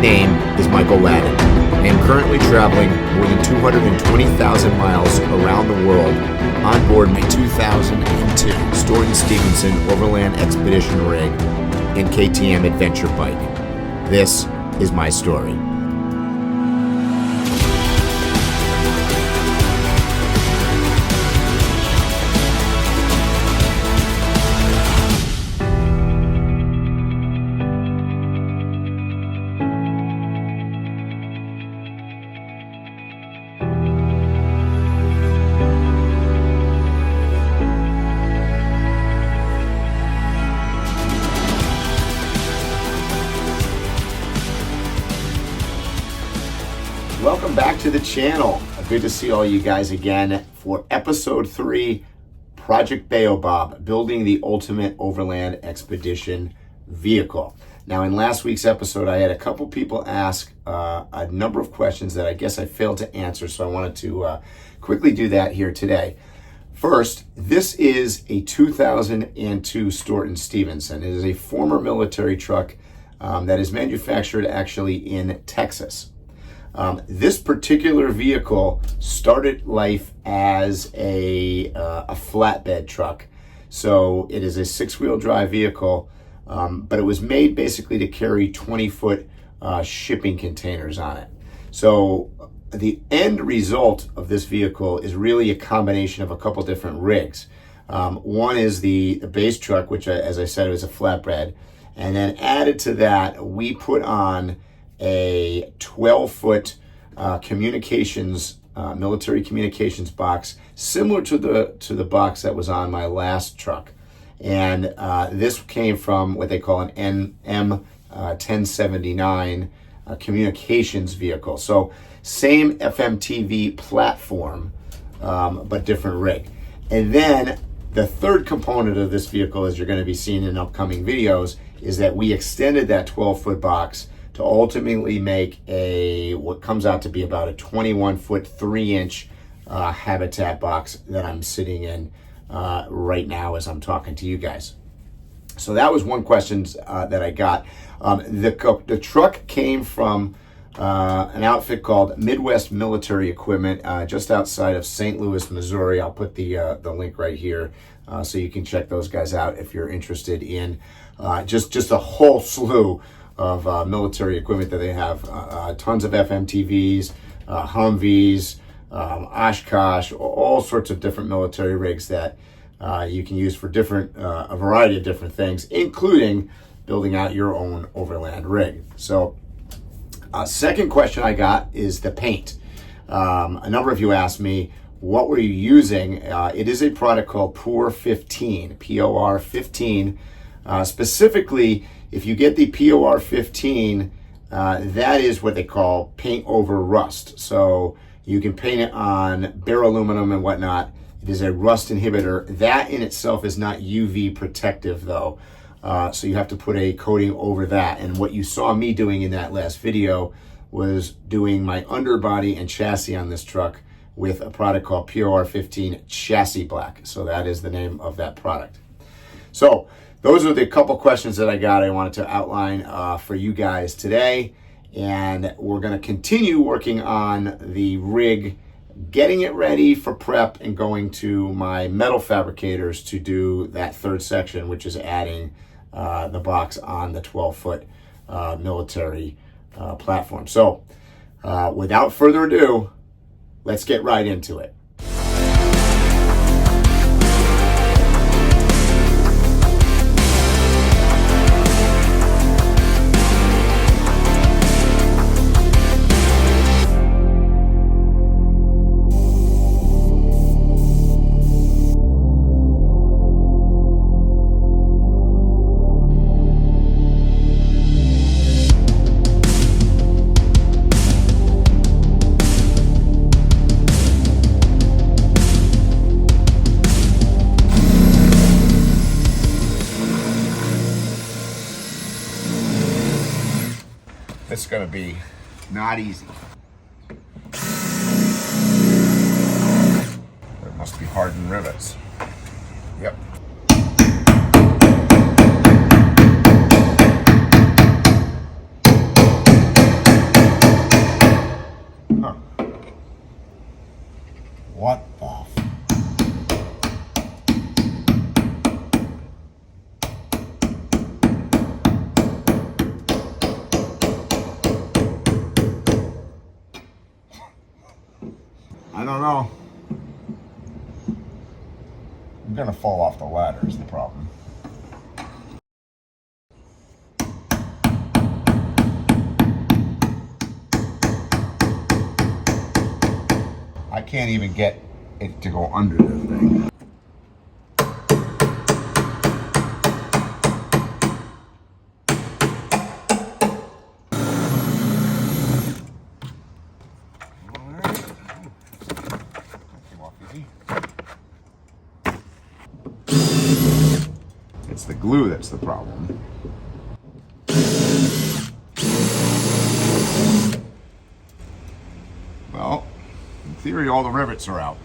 name is Michael Ladden. I am currently traveling more than 220,000 miles around the world on board my 2002 Stewart Stevenson Overland Expedition rig and KTM adventure bike. This is my story. Welcome back to the channel. Good to see all you guys again for episode 3, Project Baobab, building the ultimate overland expedition vehicle. Now, in last week's episode, I had a couple people ask a number of questions that I guess I failed to answer, so I wanted to quickly do that here today. First, this is a 2002 Stewart Stevenson. It is a former military truck that is manufactured actually in Texas. This particular vehicle started life as a flatbed truck. So it is a 6-wheel drive vehicle, but it was made basically to carry 20-foot shipping containers on it. So the end result of this vehicle is really a combination of a couple different rigs. One is the base truck, which, as I said, was a flatbed. And then added to that, we put on a 12-foot military communications box, similar to the box that was on my last truck. And this came from what they call an M1079 communications vehicle. So same FMTV platform, but different rig. And then the third component of this vehicle, as you're going to be seeing in upcoming videos, is that we extended that 12-foot box to ultimately make what comes out to be about a 21-foot, 3-inch habitat box that I'm sitting in right now as I'm talking to you guys. So that was one question that I got. The truck came from an outfit called Midwest Military Equipment just outside of St. Louis, Missouri. I'll put the link right here so you can check those guys out if you're interested in just a whole slew of military equipment that they have. Tons of FMTVs, Humvees, Oshkosh, all sorts of different military rigs that you can use for a variety of different things, including building out your own overland rig. So second question I got is the paint. A number of you asked me, what were you using? It is a product called POR 15, POR 15. Specifically, if you get the POR 15, that is what they call paint over rust. So you can paint it on bare aluminum and whatnot. It is a rust inhibitor. That in itself is not UV protective though. So you have to put a coating over that. And what you saw me doing in that last video was doing my underbody and chassis on this truck with a product called POR 15 Chassis Black. So that is the name of that product. So those are the couple questions that I got. I wanted to outline for you guys today. And we're going to continue working on the rig, getting it ready for prep and going to my metal fabricators to do that third section, which is adding the box on the 12-foot military platform. So without further ado, let's get right into it. It's going to be not easy. There must be hardened rivets. Yep. don't know. I'm gonna fall off the ladder is the problem. I can't even get it to go under the thing. It's the glue that's the problem. Well, in theory, all the rivets are out.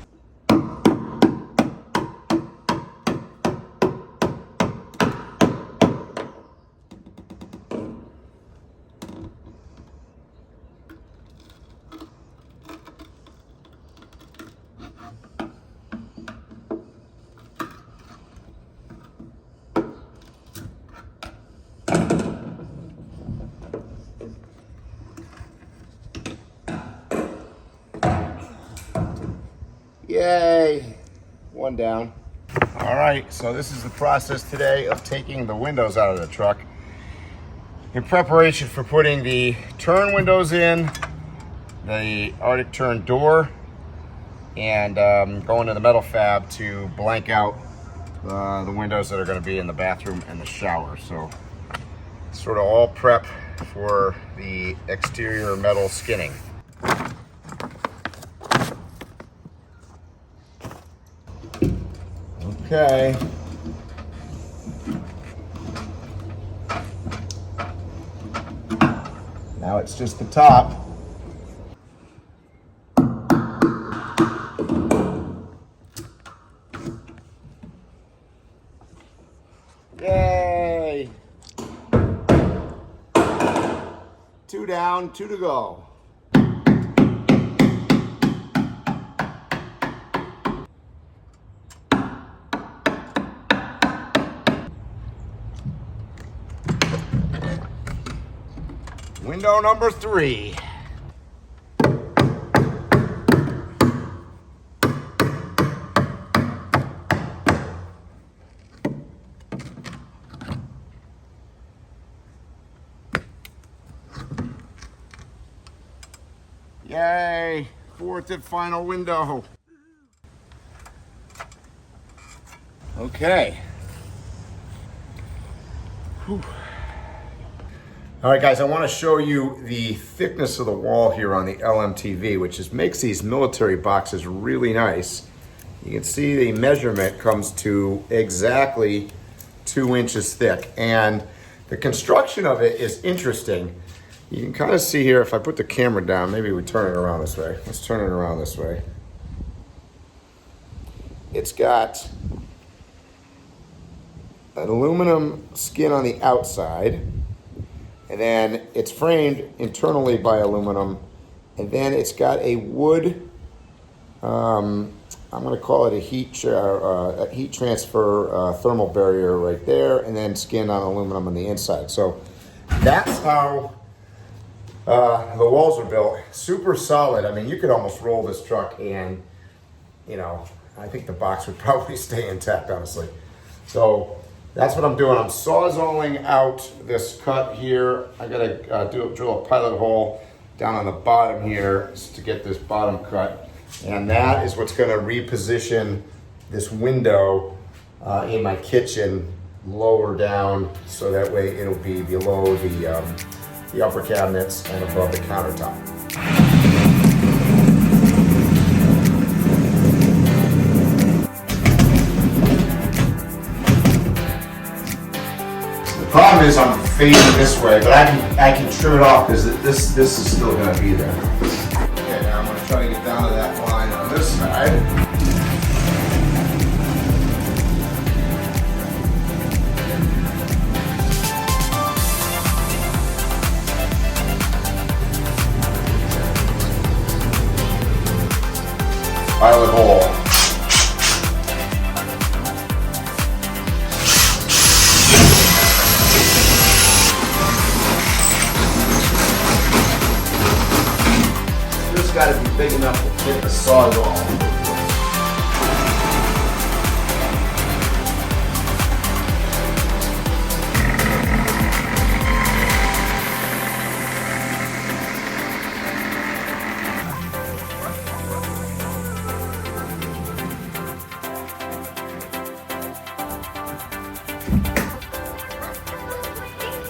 Yay, one down. All right, so this is the process today of taking the windows out of the truck in preparation for putting the turn windows in, the Arctic turn door, and going to the metal fab to blank out the windows that are going to be in the bathroom and the shower. So sort of all prep for the exterior metal skinning. Okay. Now it's just the top. Yay! 2 down, 2 to go. Window number 3. Yay, 4th and final window. Okay. Whew. All right, guys, I want to show you the thickness of the wall here on the LMTV, which makes these military boxes really nice. You can see the measurement comes to exactly 2 inches thick, and the construction of it is interesting. You can kind of see here, if I put the camera down, maybe we turn it around this way. Let's turn it around this way. It's got an aluminum skin on the outside, and then it's framed internally by aluminum, and then it's got a wood, I'm going to call it a heat transfer thermal barrier right there, and then skin on aluminum on the inside. So that's how the walls are built. Super solid. I mean, you could almost roll this truck and, you know, I think the box would probably stay intact, honestly. So that's what I'm doing. I'm sawzalling out this cut here. I gotta drill a pilot hole down on the bottom here to get this bottom cut. And that is what's gonna reposition this window in my kitchen lower down, so that way it'll be below the upper cabinets and above the countertop. The problem is I'm facing this way, but I can trim it off because this is still going to be there. Okay, now I'm going to try to get down to that line on this side. Pilot hole. Just got to be big enough to fit the saws all over the place.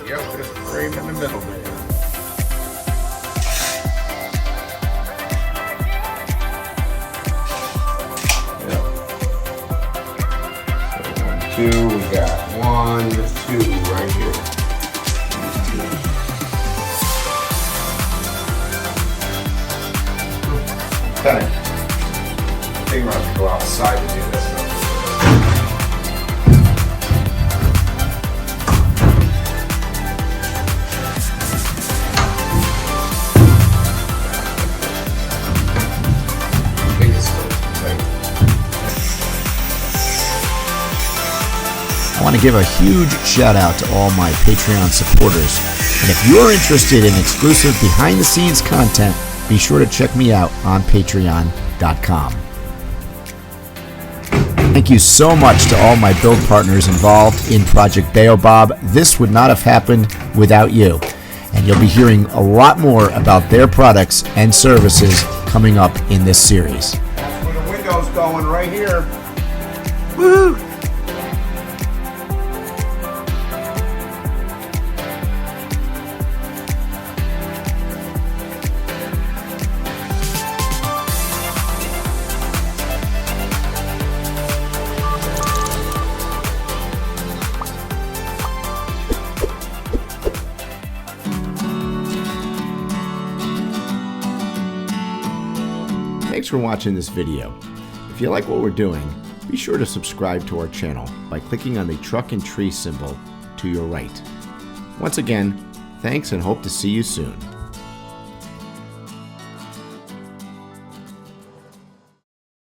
Yep, just frame in the middle there. Two, we got 1, 2 right here. Okay. I think we're going to go outside to do this stuff. I want to give a huge shout out to all my Patreon supporters. And if you're interested in exclusive behind the scenes content, be sure to check me out on patreon.com. Thank you so much to all my build partners involved in Project Baobab. This would not have happened without you. And you'll be hearing a lot more about their products and services coming up in this series. That's where the window's going, right here. Woo! Thanks for watching this video. If you like what we're doing, be sure to subscribe to our channel by clicking on the truck and tree symbol to your right. Once again, thanks and hope to see you soon.